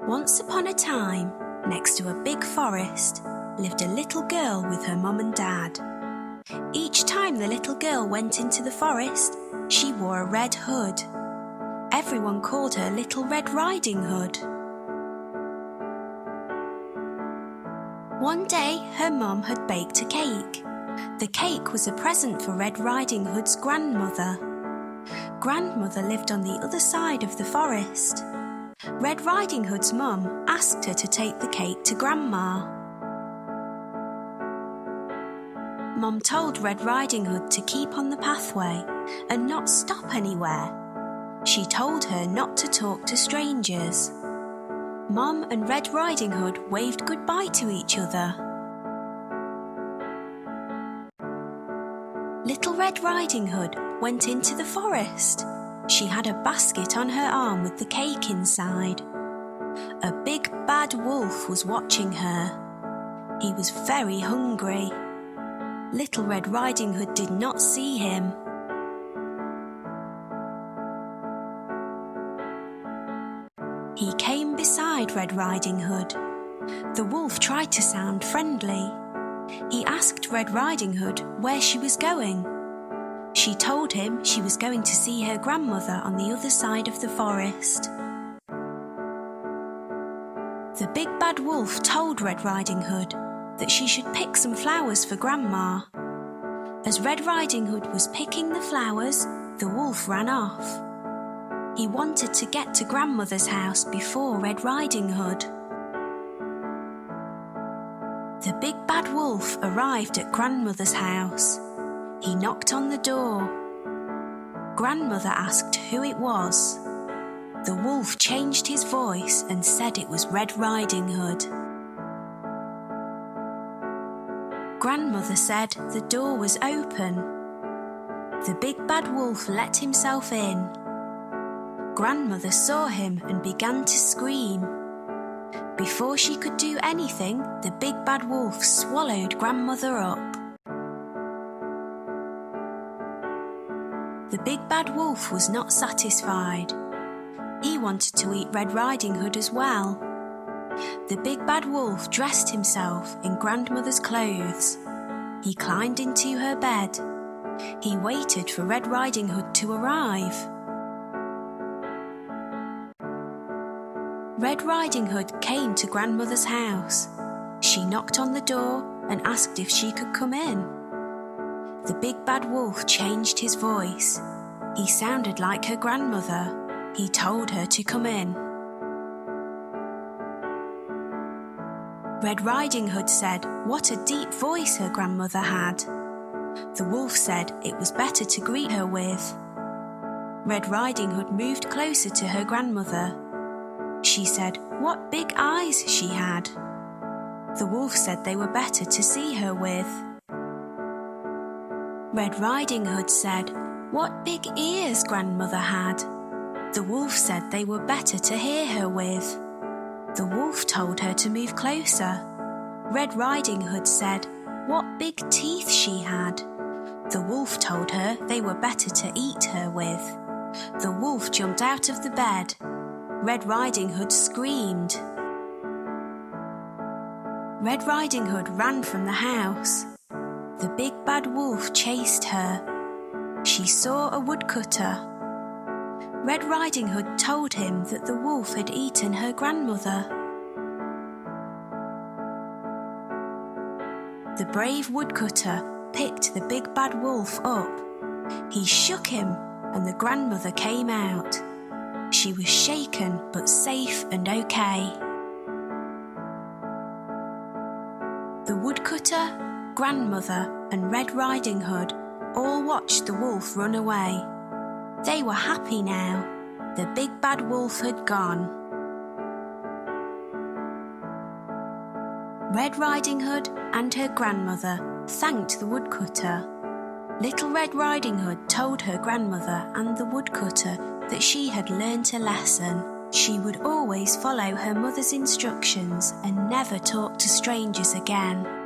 Once upon a time, next to a big forest, lived a little girl with her mum and dad. Each time the little girl went into the forest, she wore a red hood. Everyone called her Little Red Riding Hood. One day, her mum had baked a cake. The cake was a present for Red Riding Hood's grandmother. Grandmother lived on the other side of the forest. Red Riding Hood's mum asked her to take the cake to Grandma. Mum told Red Riding Hood to keep on the pathway and not stop anywhere. She told her not to talk to strangers. Mum and Red Riding Hood waved goodbye to each other. Little Red Riding Hood went into the forest. She had a basket on her arm with the cake inside. A big bad wolf was watching her. He was very hungry. Little Red Riding Hood did not see him. He came beside Red Riding Hood. The wolf tried to sound friendly. He asked Red Riding Hood where she was going. She told him she was going to see her grandmother on the other side of the forest. The big bad wolf told Red Riding Hood that she should pick some flowers for Grandma. As Red Riding Hood was picking the flowers, the wolf ran off. He wanted to get to Grandmother's house before Red Riding Hood. The big bad wolf arrived at Grandmother's house. He knocked on the door. Grandmother asked who it was. The wolf changed his voice and said it was Red Riding Hood. Grandmother said the door was open. The big bad wolf let himself in. Grandmother saw him and began to scream. Before she could do anything, the big bad wolf swallowed Grandmother up. The big bad wolf was not satisfied. He wanted to eat Red Riding Hood as well. The big bad wolf dressed himself in Grandmother's clothes. He climbed into her bed. He waited for Red Riding Hood to arrive. Red Riding Hood came to Grandmother's house. She knocked on the door and asked if she could come in. The big bad wolf changed his voice. He sounded like her grandmother. He told her to come in. Red Riding Hood said what a deep voice her grandmother had. The wolf said it was better to greet her with. Red Riding Hood moved closer to her grandmother. She said what big eyes she had. The wolf said they were better to see her with. Red Riding Hood said what big ears Grandmother had. The wolf said they were better to hear her with. The wolf told her to move closer. Red Riding Hood said what big teeth she had. The wolf told her they were better to eat her with. The wolf jumped out of the bed. Red Riding Hood screamed. Red Riding Hood ran from the house. The big bad wolf chased her. She saw a woodcutter. Red Riding Hood told him that the wolf had eaten her grandmother. The brave woodcutter picked the big bad wolf up. He shook him and the grandmother came out. She was shaken but safe and okay. The woodcutter, grandmother and Red Riding Hood all watched the wolf run away. They were happy now. The big bad wolf had gone. Red Riding Hood and her grandmother thanked the woodcutter. Little Red Riding Hood told her grandmother and the woodcutter that she had learnt a lesson. She would always follow her mother's instructions and never talk to strangers again.